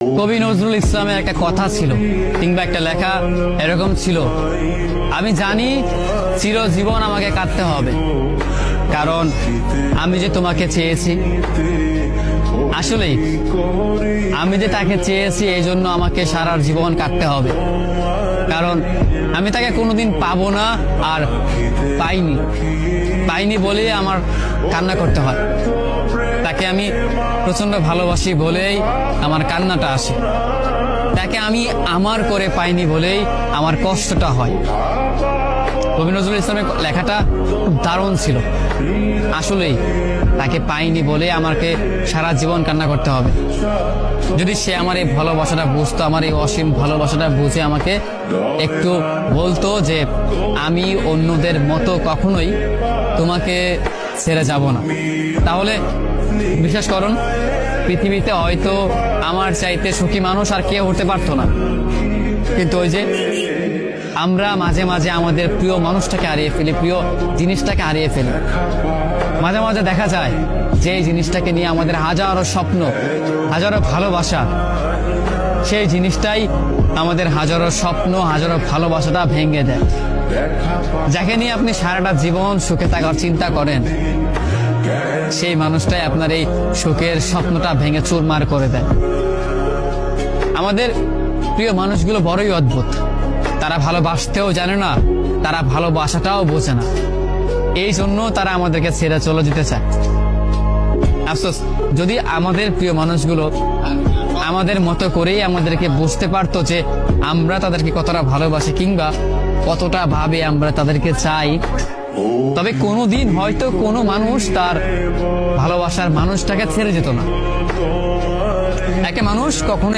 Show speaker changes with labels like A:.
A: কবি নজরুল ইসলামের একটা কথা ছিল কিংবা একটা লেখা এরকম ছিল, আমি জানি চিরজীবন আমাকে কাটতে হবে, কারণ আমি যে তোমাকে চেয়েছি। আসলেই আমি যে তাকে চেয়েছি এই জন্য আমাকে সারা জীবন কাটতে হবে, কারণ আমি তাকে কোনোদিন পাবো না, আর পাইনি বলেই আমার কান্না করতে হয়। তাকে আমি প্রচন্ড ভালোবাসি বলেই আমার কান্নাটা আসে, তাকে আমি আমার করে পাইনি বলেই আমার কষ্টটা হয়। কবি নজরুল ইসলামের লেখাটা খুব দারুণ ছিল। আসলেই তাকে পাইনি বলে আমাকে সারা জীবন কান্না করতে হবে। যদি সে আমার এই ভালোবাসাটা বুঝতো, আমার এই অসীম ভালোবাসাটা বুঝে আমাকে একটু বলতো যে আমি অন্যদের মতো কখনোই তোমাকে ছেড়ে যাব না, তাহলে বিশ্বাস করুন পৃথিবীতে হয়তো আমার চাইতে সুখী মানুষ আর কেউ হতে পারতো না। কিন্তু ওই যে আমরা মাঝে মাঝে আমাদের প্রিয় মানুষটাকে হারিয়ে ফেলি, প্রিয় জিনিসটাকে হারিয়ে ফেলি। মাঝে মাঝে দেখা যায় যে এই জিনিসটাকে নিয়ে আমাদের হাজারো স্বপ্ন, হাজারো ভালোবাসা, সেই জিনিসটাই আমাদের হাজারো স্বপ্ন, হাজারো ভালোবাসাটা ভেঙে দেয়। যাকে নিয়ে আপনি সারাটা জীবন সুখে থাকার চিন্তা করেন, সেই মানুষটাই আপনার এই সুখের স্বপ্নটা ভেঙে চুরমার করে দেয়। আমাদের প্রিয় মানুষগুলো বড়ই অদ্ভুত, তারা ভালোবাসতেও জানে না, তারা ভালোবাসাটাও বোঝে না, এই জন্য তারা আমাদেরকে ছেড়ে চলে যেতে চায়। আফসোস, যদি আমাদের প্রিয় মানুষগুলো আমাদের মতো করেই আমাদেরকে বুঝতে পারতো যে আমরা তাদেরকে কতটা ভালোবাসি কিংবা কতটা ভাবে আমরা তাদেরকে চাই, তবে কোনোদিন হয়তো কোনো মানুষ তার ভালোবাসার মানুষটাকে ছেড়ে যেত না। একটা মানুষ কখনো